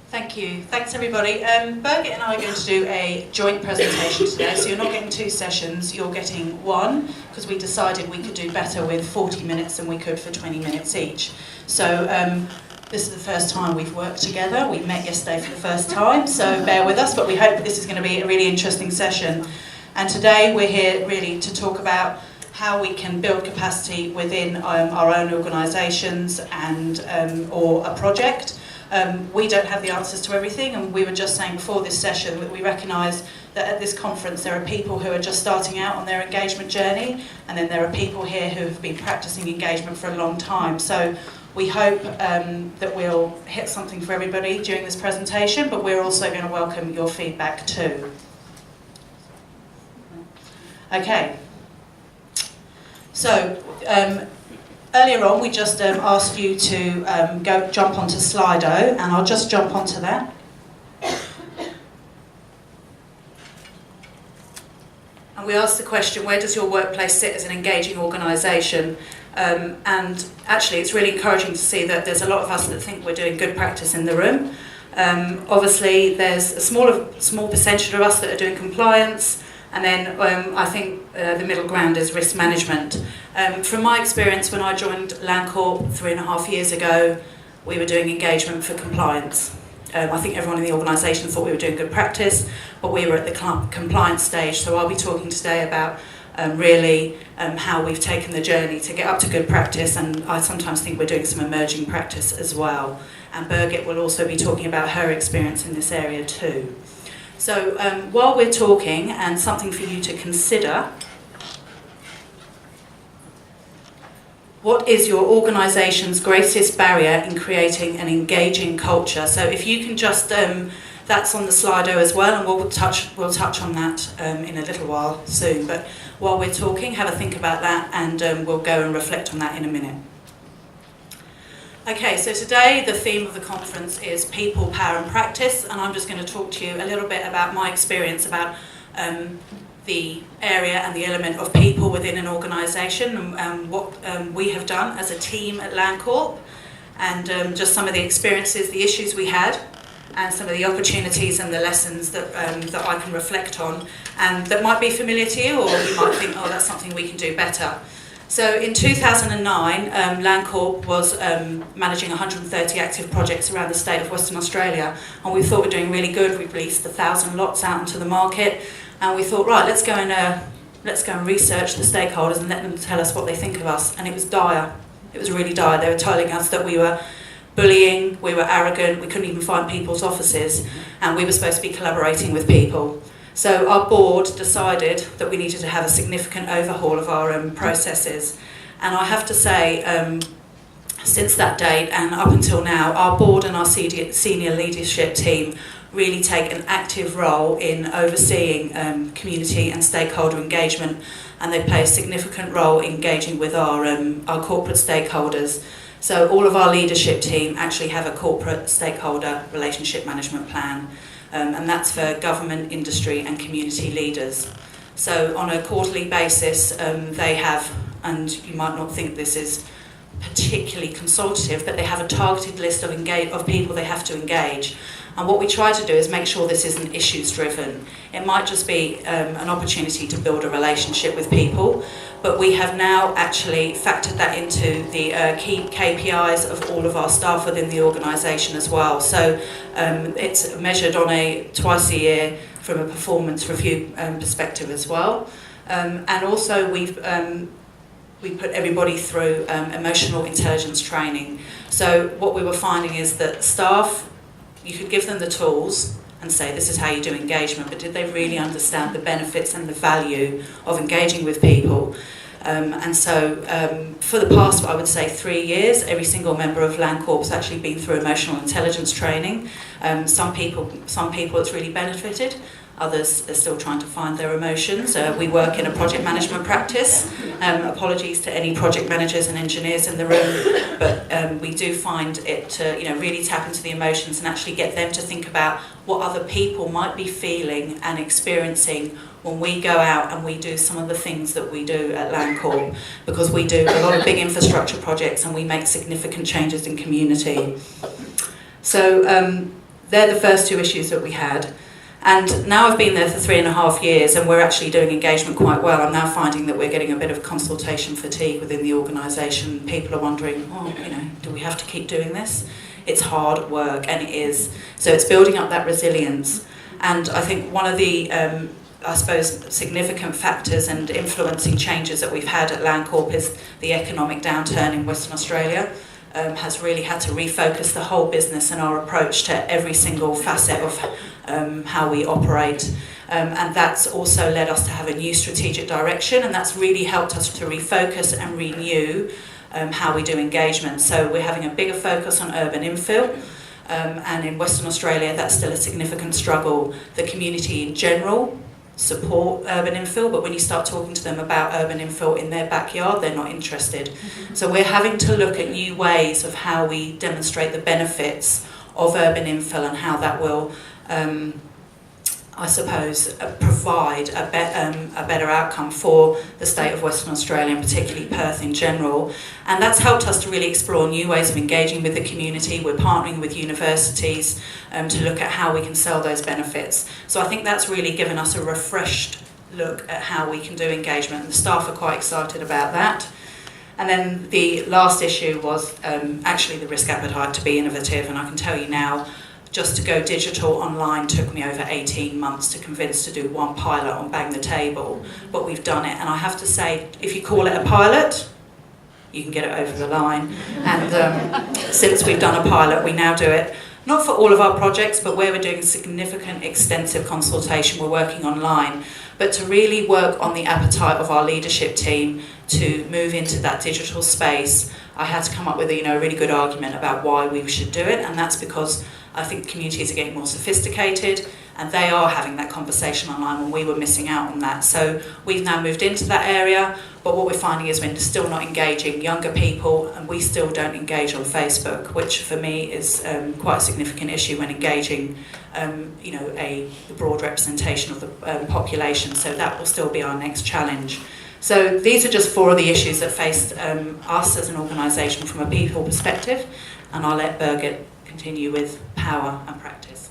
Thank you. Thanks everybody. Birgit and I are going to do a joint presentation today, so you're not getting 2 sessions, you're getting 1, because we decided we could do better with 40 minutes than we could for 20 minutes each. So this is the first time we've worked together. We met yesterday for the first time, so bear with us, but we hope this is going to be a really interesting session. And today we're here really to talk about how we can build capacity within our own organisations and or a project. We don't have the answers to everything, and we were just saying before this session that we recognise that at this conference there are people who are just starting out on their engagement journey, and then there are people here who have been practising engagement for a long time. So we hope that we'll hit something for everybody during this presentation, but we're also going to welcome your feedback too. Okay. So, earlier on we just asked you to jump onto Slido, and I'll just jump onto that. And we asked the question, where does your workplace sit as an engaging organisation? And actually it's really encouraging to see that there's a lot of us that think we're doing good practice in the room. Obviously there's a small percentage of us that are doing compliance, and then I think the middle ground is risk management. From my experience, when I joined LandCorp 3.5 years ago, we were doing engagement for compliance. I think everyone in the organisation thought we were doing good practice, but we were at the compliance stage. So I'll be talking today about really how we've taken the journey to get up to good practice, and I sometimes think we're doing some emerging practice as well. And Birgit will also be talking about her experience in this area too. So while we're talking, and something for you to consider, what is your organisation's greatest barrier in creating an engaging culture? So if you can just, that's on the Slido as well, and we'll touch on that in a little while soon. But while we're talking, have a think about that, and we'll go and reflect on that in a minute. Okay, so today the theme of the conference is People, Power and Practice, and I'm just going to talk to you a little bit about my experience about the area and the element of people within an organisation, and what we have done as a team at LandCorp, and just some of the experiences, the issues we had, and some of the opportunities and the lessons that I can reflect on, and that might be familiar to you, or you might think, oh, that's something we can do better. So in 2009, LandCorp was managing 130 active projects around the state of Western Australia, and we thought we were doing really good. We released 1,000 lots out into the market, and we thought, right, let's go and research the stakeholders and let them tell us what they think of us. And it was dire. It was really dire. They were telling us that we were bullying, we were arrogant, we couldn't even find people's offices, and we were supposed to be collaborating with people. So our board decided that we needed to have a significant overhaul of our processes. And I have to say, since that date and up until now, our board and our senior leadership team really take an active role in overseeing community and stakeholder engagement, and they play a significant role engaging with our corporate stakeholders. So all of our leadership team actually have a corporate stakeholder relationship management plan. And that's for government, industry and community leaders. So on a quarterly basis, they have, and you might not think this is particularly consultative, but they have a targeted list of people they have to engage. And what we try to do is make sure this isn't issues driven. It might just be an opportunity to build a relationship with people, but we have now actually factored that into the key KPIs of all of our staff within the organisation as well. So it's measured on a twice a year from a performance review perspective as well. And also we put everybody through emotional intelligence training. So what we were finding is that staff, you could give them the tools and say this is how you do engagement, but did they really understand the benefits and the value of engaging with people? And so for the past, I would say 3 years, every single member of LandCorp has actually been through emotional intelligence training. Some people it's really benefited. Others are still trying to find their emotions. We work in a project management practice. Apologies to any project managers and engineers in the room, but we do find it to really tap into the emotions and actually get them to think about what other people might be feeling and experiencing when we go out and we do some of the things that we do at LandCorp, because we do a lot of big infrastructure projects and we make significant changes in community. So they're the first two issues that we had. And now I've been there for 3.5 years and we're actually doing engagement quite well. I'm now finding that we're getting a bit of consultation fatigue within the organisation. People are wondering, oh, you know, do we have to keep doing this? It's hard work, and it is. So it's building up that resilience. And I think one of the, I suppose, significant factors and influencing changes that we've had at LandCorp is the economic downturn in Western Australia. Has really had to refocus the whole business and our approach to every single facet of how we operate. And that's also led us to have a new strategic direction, and that's really helped us to refocus and renew how we do engagement. So we're having a bigger focus on urban infill, and in Western Australia that's still a significant struggle. The community in general support urban infill, but when you start talking to them about urban infill in their backyard, they're not interested. So we're having to look at new ways of how we demonstrate the benefits of urban infill and how that will, I suppose, provide a better outcome for the state of Western Australia and particularly Perth in general. And that's helped us to really explore new ways of engaging with the community. We're partnering with universities to look at how we can sell those benefits. So I think that's really given us a refreshed look at how we can do engagement, and the staff are quite excited about that. And then the last issue was actually the risk appetite to be innovative, and I can tell you now, just to go digital online took me over 18 months to convince to do one pilot on Bang the Table, but we've done it, and I have to say, if you call it a pilot, you can get it over the line. And since we've done a pilot, we now do it, not for all of our projects, but where we're doing significant, extensive consultation, we're working online, but to really work on the appetite of our leadership team to move into that digital space, I had to come up with a really good argument about why we should do it, and that's because I think communities are getting more sophisticated and they are having that conversation online when we were missing out on that. So we've now moved into that area, but what we're finding is we're still not engaging younger people, and we still don't engage on Facebook, which for me is quite a significant issue when engaging the broad representation of the population. So that will still be our next challenge. So these are just 4 of the issues that faced us as an organisation from a people perspective, and I'll let Birgit continue with power and practice.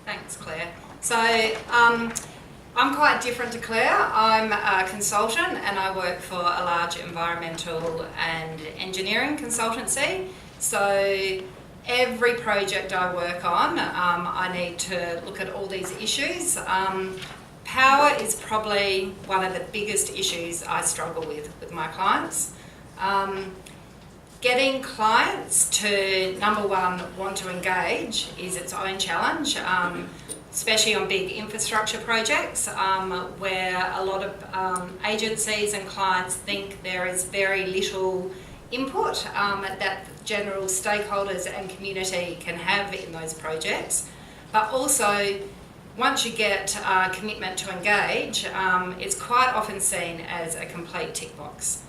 Thanks, Claire. So I'm quite different to Claire. I'm a consultant and I work for a large environmental and engineering consultancy. So every project I work on, I need to look at all these issues. Power is probably one of the biggest issues I struggle with my clients. Getting clients to, number one, want to engage is its own challenge, especially on big infrastructure projects where a lot of agencies and clients think there is very little input that general stakeholders and community can have in those projects. But also, once you get commitment to engage, it's quite often seen as a complete tick box.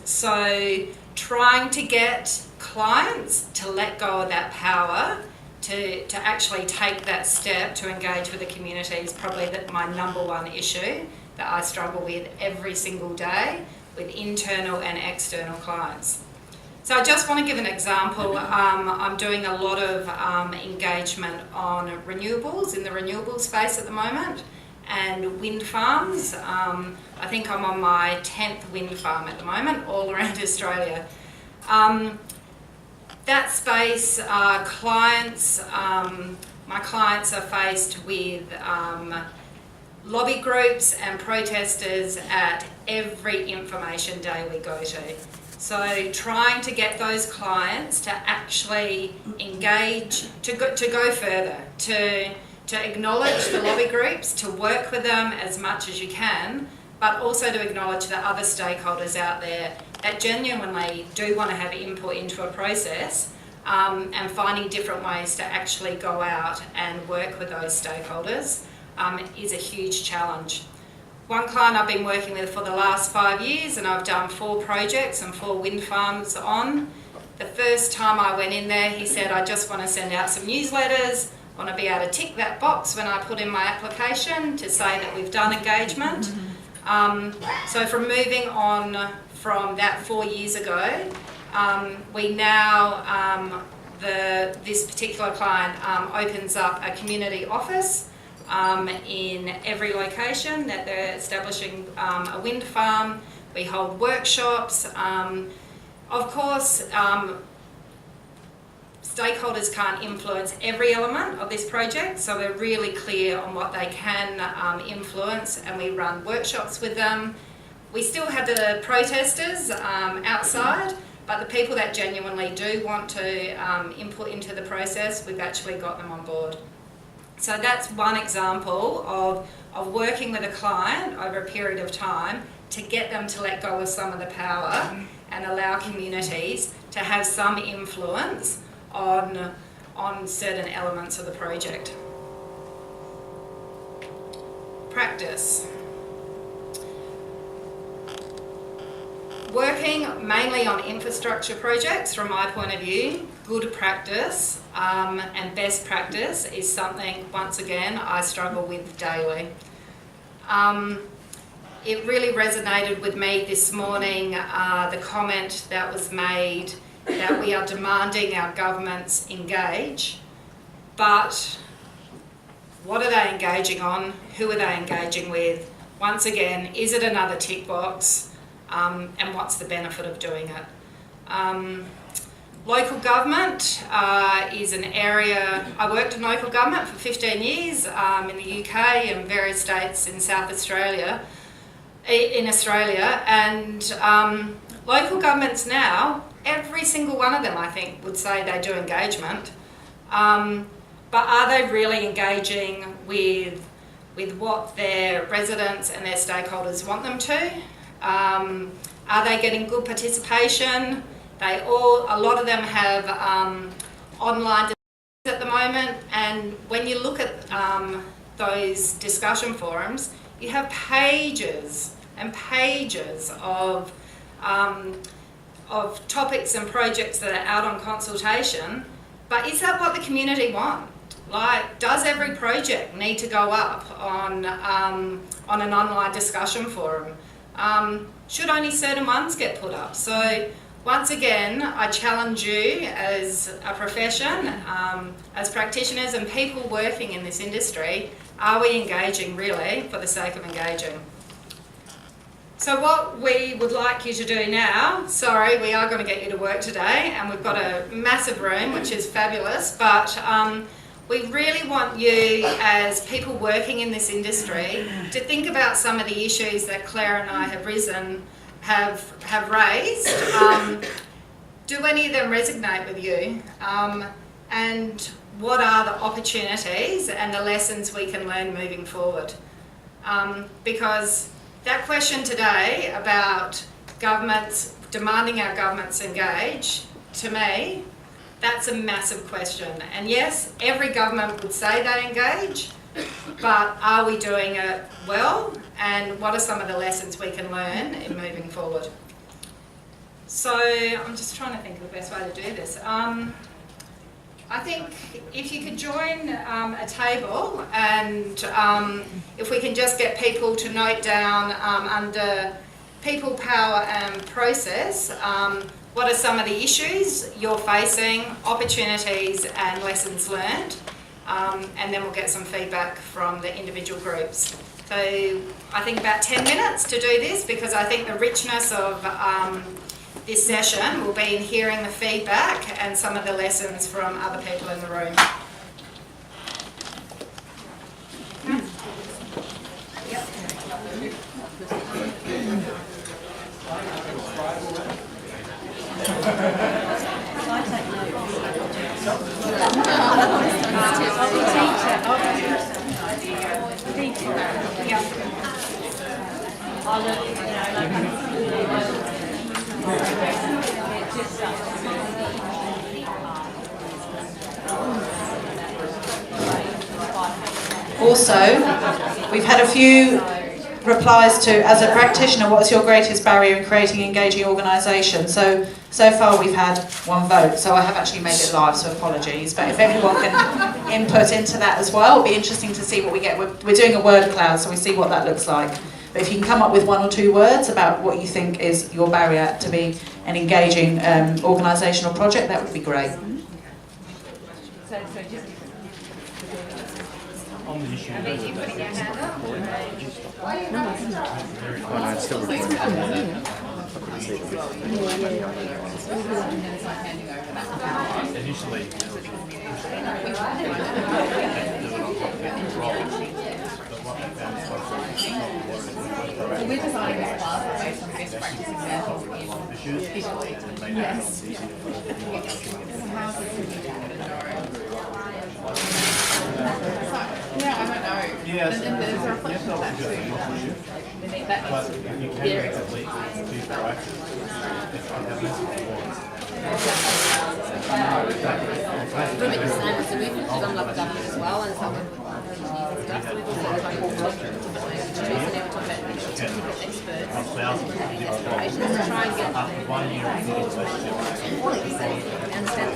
So trying to get clients to let go of that power to actually take that step to engage with the community is probably my number one issue that I struggle with every single day with internal and external clients. So I just want to give an example. I'm doing a lot of engagement on renewables in the renewable space at the moment, and wind farms. I think I'm on my 10th wind farm at the moment, all around Australia. That space, clients, my clients are faced with lobby groups and protesters at every information day we go to. So trying to get those clients to actually engage, to go further, to acknowledge the lobby groups, to work with them as much as you can, but also to acknowledge the other stakeholders out there that genuinely do want to have input into a process, and finding different ways to actually go out and work with those stakeholders is a huge challenge. One client I've been working with for the last 5 years, and I've done 4 projects and 4 wind farms on. The first time I went in there, he said, I just want to send out some newsletters, I want to be able to tick that box when I put in my application to say that we've done engagement. So from moving on from that 4 years ago, we now this particular client opens up a community office in every location that they're establishing a wind farm. We hold workshops. Of course, stakeholders can't influence every element of this project, so we're really clear on what they can influence, and we run workshops with them. We still have the protesters outside, but the people that genuinely do want to input into the process, we've actually got them on board. So that's one example of working with a client over a period of time to get them to let go of some of the power and allow communities to have some influence on certain elements of the project. Practice. Working mainly on infrastructure projects, from my point of view, good practice and best practice is something, once again, I struggle with daily. It really resonated with me this morning, the comment that was made that we are demanding our governments engage, but what are they engaging on? Who are they engaging with? Once again, is it another tick box? And what's the benefit of doing it? Local government is an area. I worked in local government for 15 years in the UK and various states in South Australia, and local governments now, every single one of them, I think, would say they do engagement, but are they really engaging with what their residents and their stakeholders want them to? Are they getting good participation? A lot of them have online discussions at the moment, and when you look at those discussion forums, you have pages and pages of topics and projects that are out on consultation. But is that what the community want? Like, does every project need to go up on an online discussion forum? Should only certain ones get put up? So once again, I challenge you as a profession, as practitioners and people working in this industry, are we engaging really for the sake of engaging? So what we would like you to do now, sorry, we are going to get you to work today, and we've got a massive room, which is fabulous, but we really want you, as people working in this industry, to think about some of the issues that Claire and I have raised. Do any of them resonate with you? And what are the opportunities and the lessons we can learn moving forward? Because that question today about governments, demanding our governments engage, to me, that's a massive question. And yes, every government would say they engage, but are we doing it well? And what are some of the lessons we can learn in moving forward? So I'm just trying to think of the best way to do this. I think if you could join a table, and if we can just get people to note down under people, power and process, what are some of the issues you're facing, opportunities and lessons learned, and then we'll get some feedback from the individual groups. So I think about 10 minutes to do this, because I think the richness of this session will be in hearing the feedback and some of the lessons from other people in the room. Also, we've had a few replies to, as a practitioner, what's your greatest barrier in creating engaging organisations? So far we've had one vote, so I have actually made it live, so apologies. But if everyone can input into that as well, it'll be interesting to see what we get. We're doing a word cloud, so we see what that looks like. But if you can come up with 1 or 2 words about what you think is your barrier to be an engaging organisational project, that would be great. on the issue. Are you putting your hand up? Oh, no, it's still recording. Initially, We're designing this class based on best practice examples in Italy. Yes. How is this going to be tackled? Yeah, I don't know. yes, And there's a reflection of that too. That but is you can their actually be proactive. Remember the same as we've done like government as well, and some of the stuff. So we've also tried to talk to different institutions, and now we're talking about different experts and aspirations to try and get them to understand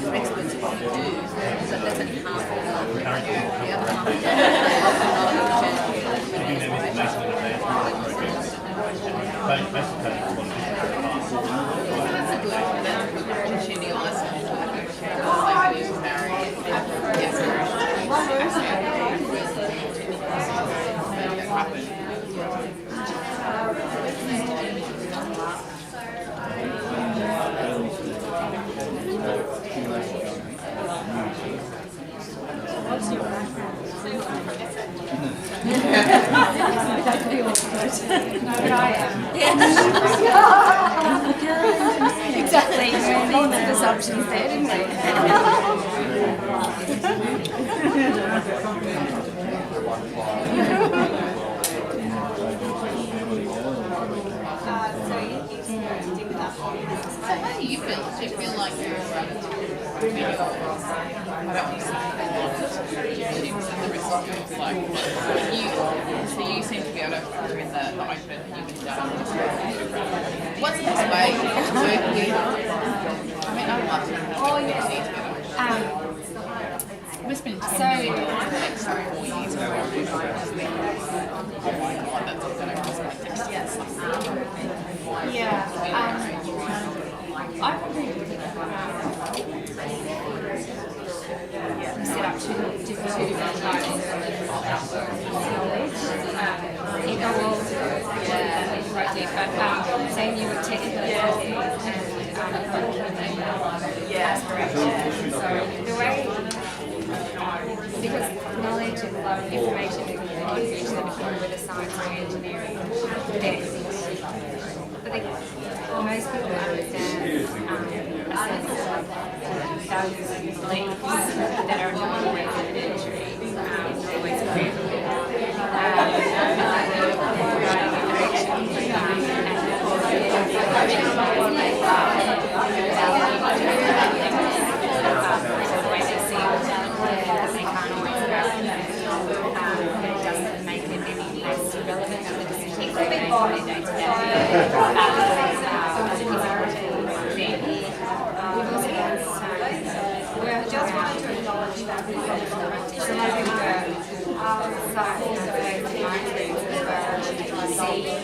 the experts what we do, so that doesn't half the other half of that's a good opportunity also to marry exactly. Lots of assumptions there, didn't we? How do you feel? Do you feel like you're I don't want to say achievements and the rest of it? Like, so you seem to be able to factor in the open human data. What's the best way to work with? I mean, I'd love to know how we need together. We're spending 10 million for the next 4 years. Oh my God, that's all going to cost like next year. I probably set up two different types saying you were technically the way, because knowledge and information and communication that become with a science or engineering depth. But most people understand a sense of values and beliefs that are non-residentiary, always critical.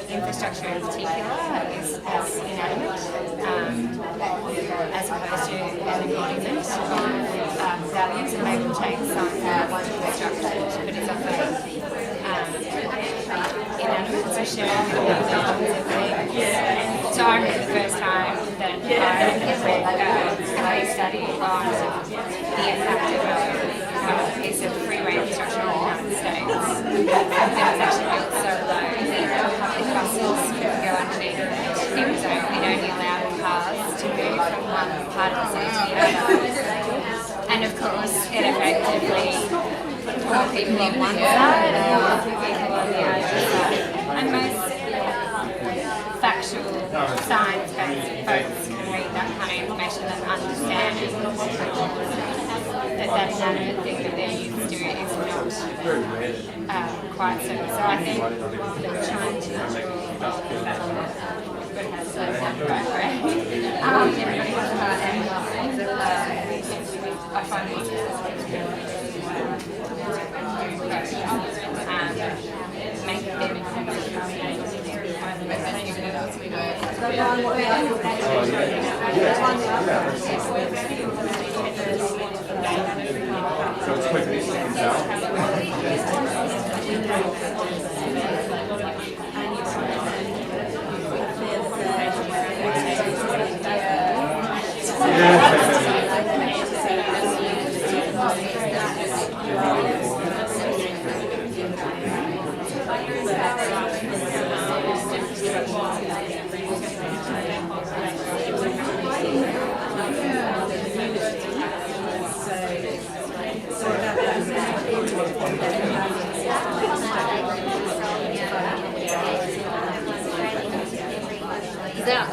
Infrastructure in particular is as inanimate as opposed to an embodiment of values, and maybe change some infrastructure, but it's often inanimate, so sharing the things. So I remember the first time that I read a case study on the impact of a piece of freeway infrastructure in the United States. It was actually built so low that public buses couldn't go underneath it. It was only allowed cars to move from one part of the city to the other. And of course, it effectively put more people on one side and more people on the other side. And most factual, science-based folks can read that kind of information and understand that inanimate thing that they're used to is not quite so. So I think trying to ensure that everybody has the right way. Everybody has a heart and minds. I find it make them So it's quick,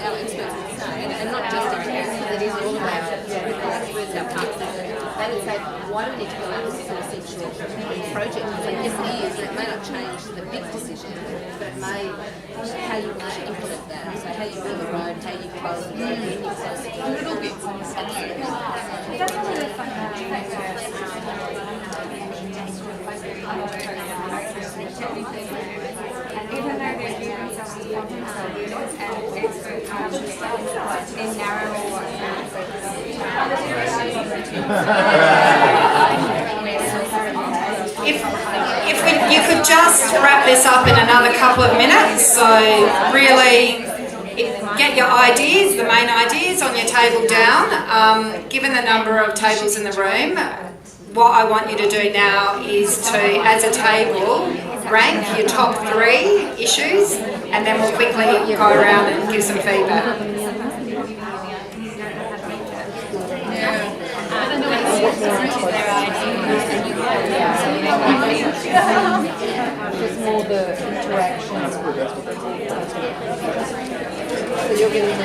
Our experts would say, and not just engineers, because it is all about experts, our partners, they would say, why do we need to go out with this essential project? It's like, yes, it is, and it may not change the big decision, but it may, how you actually implement that. So how you build the road, how you close the road, when you close the road. It all gets on the side. That's one of the fundamental factors. Even though they're doing themselves as problem solvers and experts in narrow If you could just wrap this up in another couple of minutes, so really get your ideas, the main ideas on your table down. Given the number of tables in the room, what I want you to do now is to, as a table, rank your top 3 issues, and then we'll quickly go around and give some feedback. Just more the interactions. So you're getting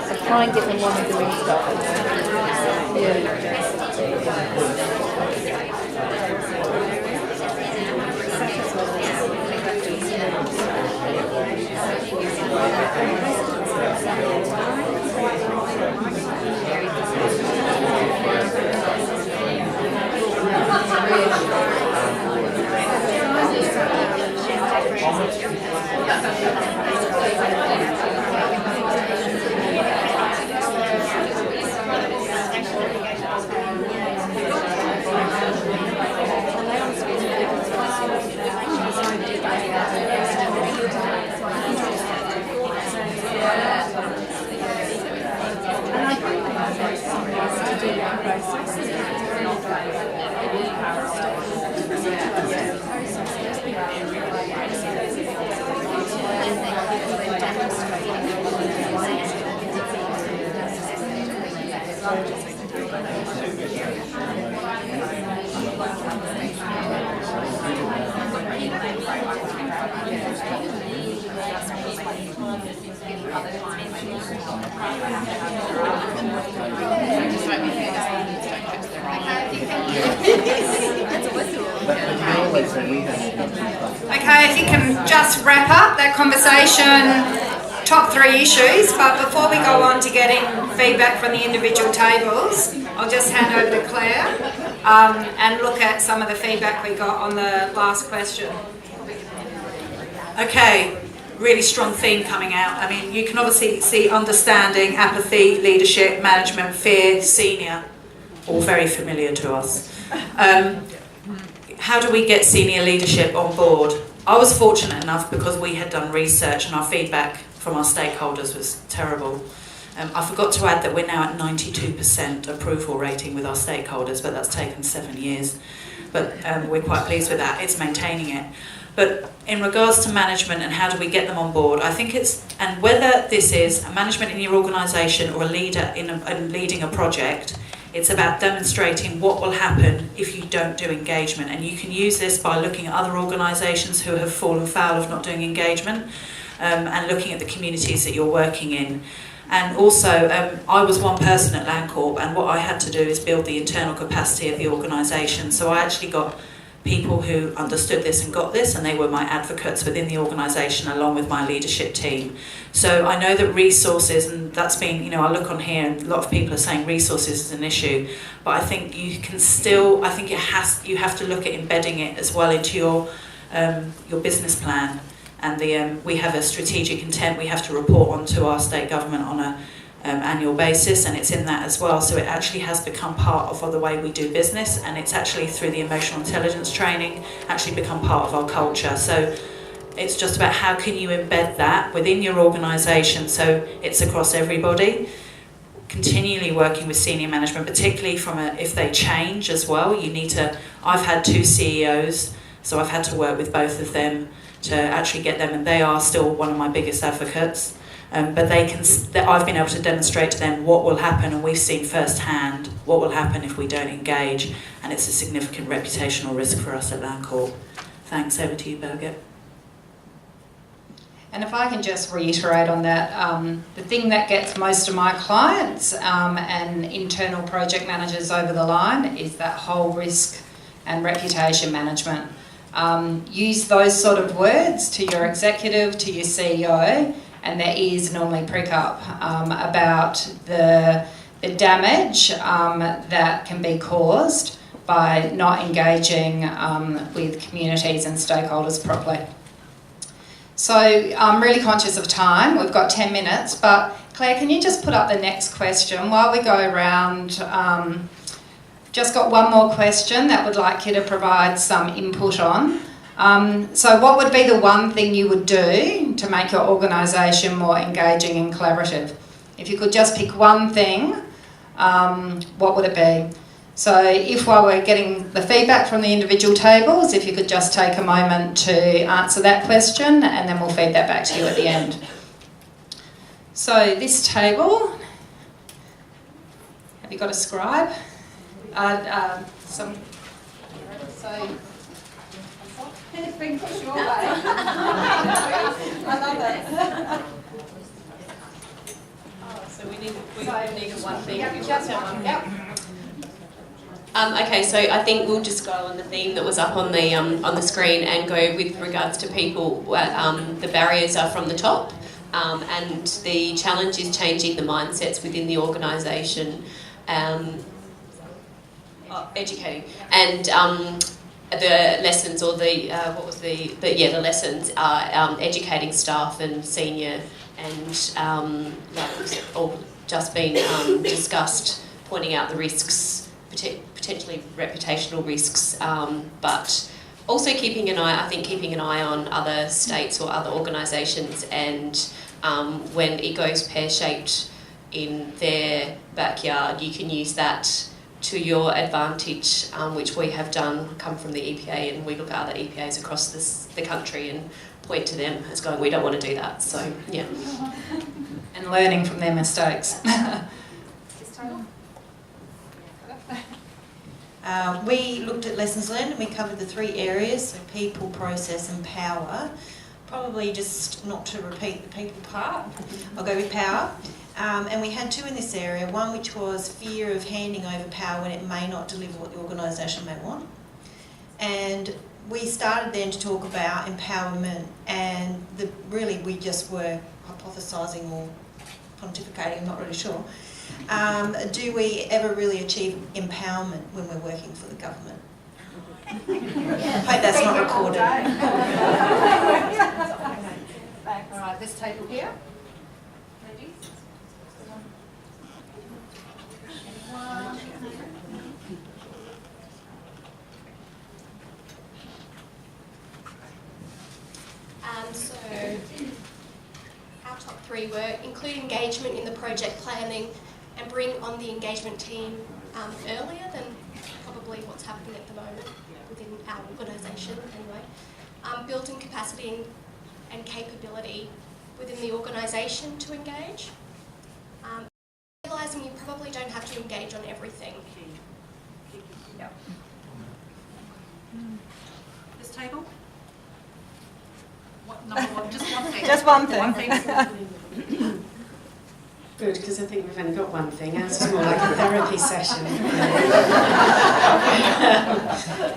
I try and get them one doing stuff. Yeah. Okay, if you can just wrap up that conversation, top 3 issues, but before we go on to getting feedback from the individual tables, I'll just hand over to Claire and look at some of the feedback we got on the last question. Okay, really strong theme coming out. I mean, you can obviously see understanding, apathy, leadership, management, fear, senior, all very familiar to us. How do we get senior leadership on board? I was fortunate enough because we had done research and our feedback from our stakeholders was terrible. I forgot to add that we're now at 92% approval rating with our stakeholders, but that's taken 7 years. But we're quite pleased with that. It's maintaining it. But in regards to management and how do we get them on board, I think it's, and whether this is a management in your organisation or a leader in leading a project, it's about demonstrating what will happen if you don't do engagement. And you can use this by looking at other organisations who have fallen foul of not doing engagement and looking at the communities that you're working in. And also, I was one person at LandCorp, and what I had to do is build the internal capacity of the organisation. So I actually got people who understood this and got this, and they were my advocates within the organisation along with my leadership team. So I know that resources, and that's been, you know, I look on here and a lot of people are saying resources is an issue, but I think you can still, I think you have to look at embedding it as well into your business plan. And we have a strategic intent we have to report on to our state government on a annual basis, and it's in that as well. So it actually has become part of the way we do business, and it's actually through the emotional intelligence training actually become part of our culture. So it's just about how can you embed that within your organisation so it's across everybody. continually working with senior management, particularly if they change as well. I've had 2 CEOs, so I've had to work with both of them to actually get them, and they are still one of my biggest advocates. But I've been able to demonstrate to them what will happen, and we've seen firsthand what will happen if we don't engage, and it's a significant reputational risk for us at LandCorp. Thanks, over to you, Birgit. And if I can just reiterate on that, the thing that gets most of my clients and internal project managers over the line is that whole risk and reputation management. Use those sort of words to your executive, to your CEO, and there is normally prick up about the damage that can be caused by not engaging with communities and stakeholders properly. So I'm really conscious of time. We've got 10 minutes, but Claire, can you just put up the next question while we go around? Just got one more question that would like you to provide some input on. So what would be the one thing you would do to make your organisation more engaging and collaborative? If you could just pick one thing, what would it be? So if while we're getting the feedback from the individual tables, if you could just take a moment to answer that question, and then we'll feed that back to you at the end. So this table, have you got a scribe? So It's been pushed your way. I love it. So we need one thing. Yep, just one. Yep. Okay, so I think we'll just go on the theme that was up on the screen and go with regards to people. The barriers are from the top, and the challenge is changing the mindsets within the organisation, educating, and the lessons or the the lessons are educating staff and senior, and like was all just been discussed, pointing out the risks, potentially reputational risks, but also keeping an eye on other states or other organisations, and when it goes pear-shaped in their backyard, you can use that to your advantage, which we have done, come from the EPA, and we look at other EPAs across the country and point to them as going, we don't want to do that. So, yeah. and learning from their mistakes. We looked at lessons learned, and we covered the 3 areas, so people, process and power. Probably just not to repeat the people part, I'll go with power. And we had 2 in this area, one which was fear of handing over power when it may not deliver what the organisation may want. And we started then to talk about empowerment, and really we just were hypothesising or pontificating, I'm not really sure. Do we ever really achieve empowerment when we're working for the government? I hope that's not recorded. All right, this table here. So our top 3 were include engagement in the project planning and bring on the engagement team earlier than probably what's happening at the moment within our organisation anyway. Building capacity and capability within the organisation to engage. Realising you probably don't have to engage on everything. Yep. This table? Number one, just one thing. Just one thing. One thing. Good, because I think we've only got one thing. Ours is more like a therapy session.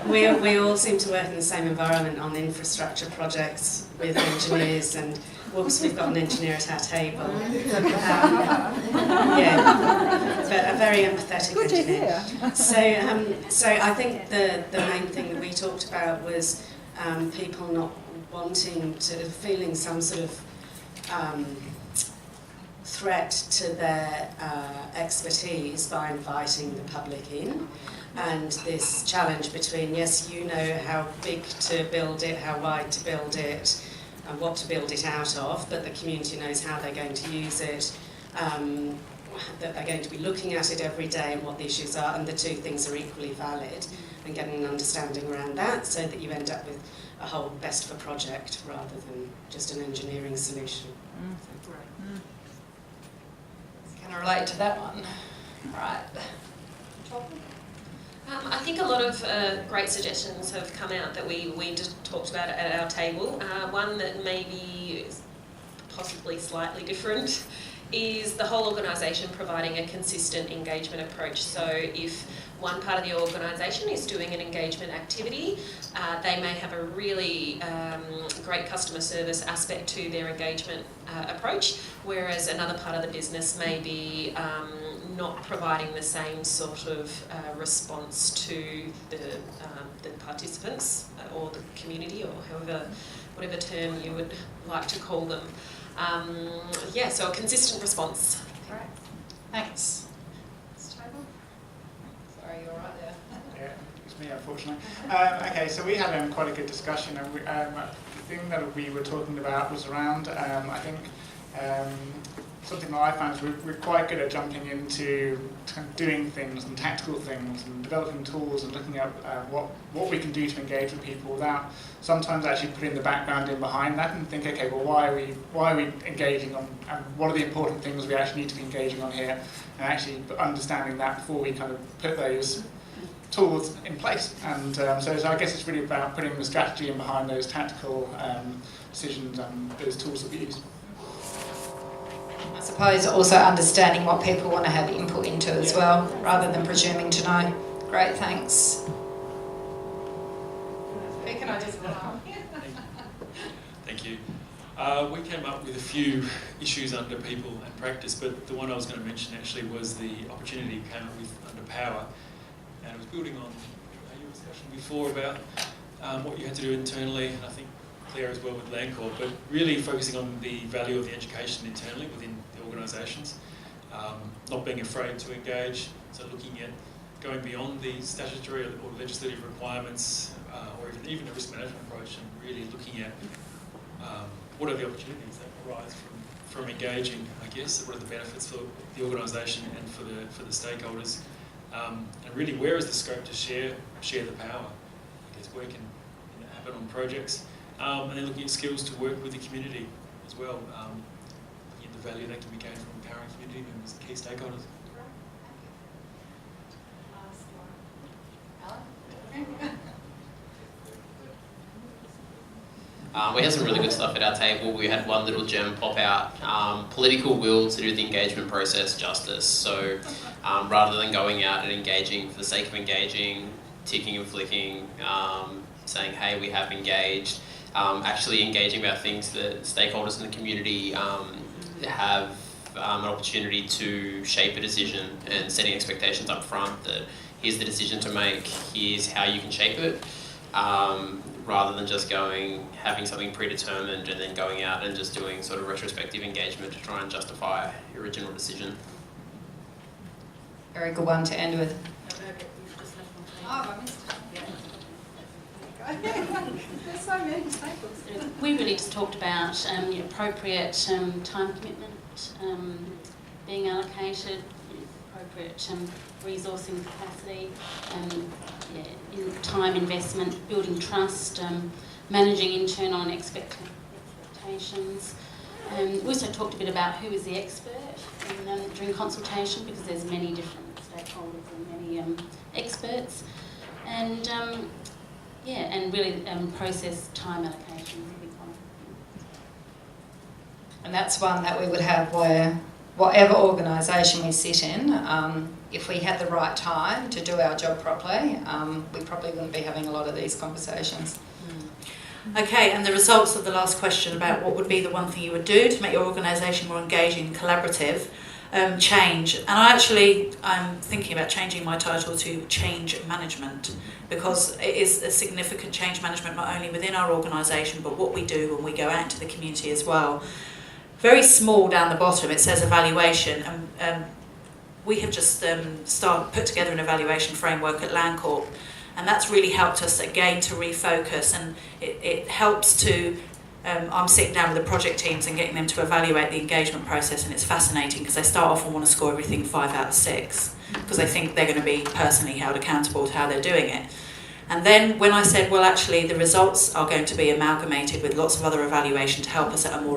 We all seem to work in the same environment on infrastructure projects with engineers, and whoops, we've got an engineer at our table. Yeah, but a very empathetic engineer. So I think the main thing that we talked about was people not feeling some sort of threat to their expertise by inviting the public in, and this challenge between, yes, you know how big to build it, how wide to build it, and what to build it out of, but the community knows how they're going to use it. that they're going to be looking at it every day and what the issues are, and the two things are equally valid, and getting an understanding around that so that you end up with a whole best of a project rather than just an engineering solution. Can I relate to that one? Right. I think a lot of great suggestions have come out that we just talked about at our table. One that maybe is possibly slightly different is the whole organisation providing a consistent engagement approach. So if one part of the organisation is doing an engagement activity, they may have a really great customer service aspect to their engagement approach, whereas another part of the business may be not providing the same sort of response to the participants or the community, or whatever term you would like to call them. So a consistent response. Right. Thanks. Sorry, you're right there. Yeah, it's me, unfortunately. Okay, so we had quite a good discussion, and the thing that we were talking about was around, I think, something that I found is we're quite good at jumping into doing things and tactical things and developing tools and looking at what we can do to engage with people without sometimes actually putting the background in behind that and think, okay, well, why are we engaging on, and what are the important things we actually need to be engaging on here, and actually understanding that before we kind of put those tools in place. And so I guess it's really about putting the strategy in behind those tactical decisions and those tools that we use. I suppose also understanding what people want to have input into as well, rather than presuming to know. Great, thanks. Can I just Thank you. We came up with a few issues under people and practice, but the one I was going to mention actually was the opportunity we came up with under power, and it was building on your discussion before about what you had to do internally, and I think Claire as well with LandCorp, but really focusing on the value of the education internally within the organisations, not being afraid to engage, so looking at going beyond the statutory or legislative requirements, or even a risk management approach, and really looking at what are the opportunities that arise from engaging, I guess, what are the benefits for the organisation and for the stakeholders, and really where is the scope to share the power, I guess, where can it happen on projects. And then looking at skills to work with the community as well, looking at the value that can be gained from empowering community members and key stakeholders. We had some really good stuff at our table. We had one little gem pop out, political will to do the engagement process justice. So rather than going out and engaging for the sake of engaging, ticking and flicking, saying, hey, we have engaged, actually engaging about things that stakeholders in the community have an opportunity to shape a decision, and setting expectations up front that here's the decision to make, here's how you can shape it, rather than just having something predetermined and then going out and just doing sort of retrospective engagement to try and justify your original decision. Very good one to end with. There's so many staples. We really just talked about the appropriate time commitment being allocated, appropriate resourcing capacity, in time investment, building trust, managing internal and expectations. We also talked a bit about who is the expert during consultation, because there's many different stakeholders and many experts, and and really process time allocation is a big one. And that's one that we would have where whatever organisation we sit in, if we had the right time to do our job properly, we probably wouldn't be having a lot of these conversations. Okay, and the results of the last question about what would be the one thing you would do to make your organisation more engaging and collaborative, change. And I'm thinking about changing my title to change management, because it is a significant change management not only within our organisation but what we do when we go out into the community as well. Very small down the bottom it says evaluation, and we have just put together an evaluation framework at LandCorp, and that's really helped us again to refocus, and it helps to I'm sitting down with the project teams and getting them to evaluate the engagement process, and it's fascinating because they start off and want to score everything 5 out of 6 because they think they're going to be personally held accountable to how they're doing it. And then when I said, well, actually the results are going to be amalgamated with lots of other evaluation to help us at a more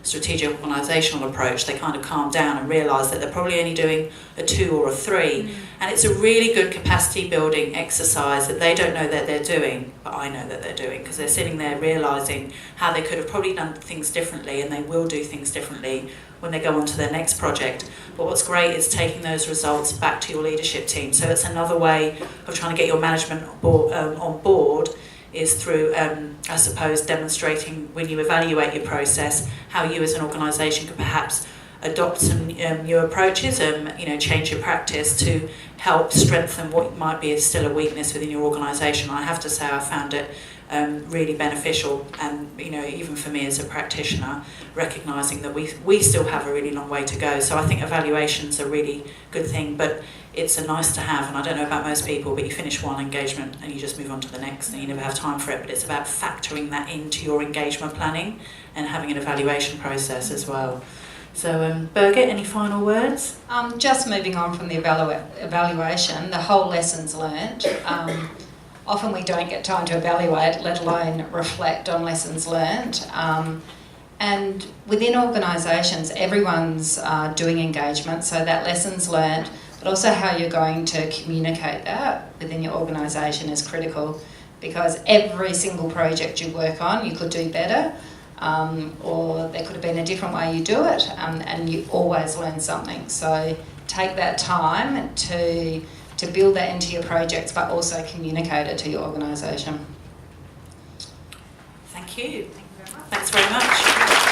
strategic organisational approach, they kind of calmed down and realised that they're probably only doing a 2 or a 3. And it's a really good capacity building exercise that they don't know that they're doing, but I know that they're doing, because they're sitting there realising how they could have probably done things differently, and they will do things differently when they go on to their next project. But what's great is taking those results back to your leadership team. So it's another way of trying to get your management on board, is through, I suppose, demonstrating when you evaluate your process, how you as an organisation could perhaps adopt some new approaches, change your practice to help strengthen what might be still a weakness within your organisation. I have to say I found it really beneficial, and even for me as a practitioner, recognising that we still have a really long way to go. So I think evaluation's a really good thing, but it's a nice to have, and I don't know about most people, but you finish one engagement and you just move on to the next and you never have time for it. But it's about factoring that into your engagement planning and having an evaluation process as well. So Birgit, any final words? Just moving on from the evaluation, the whole lessons learned. Often we don't get time to evaluate, let alone reflect on lessons learned. And within organisations, everyone's doing engagement, so that lessons learned, but also how you're going to communicate that within your organisation is critical, because every single project you work on, you could do better, or there could have been a different way you do it, and you always learn something. So take that time to build that into your projects, but also communicate it to your organisation. Thank you. Thanks very much.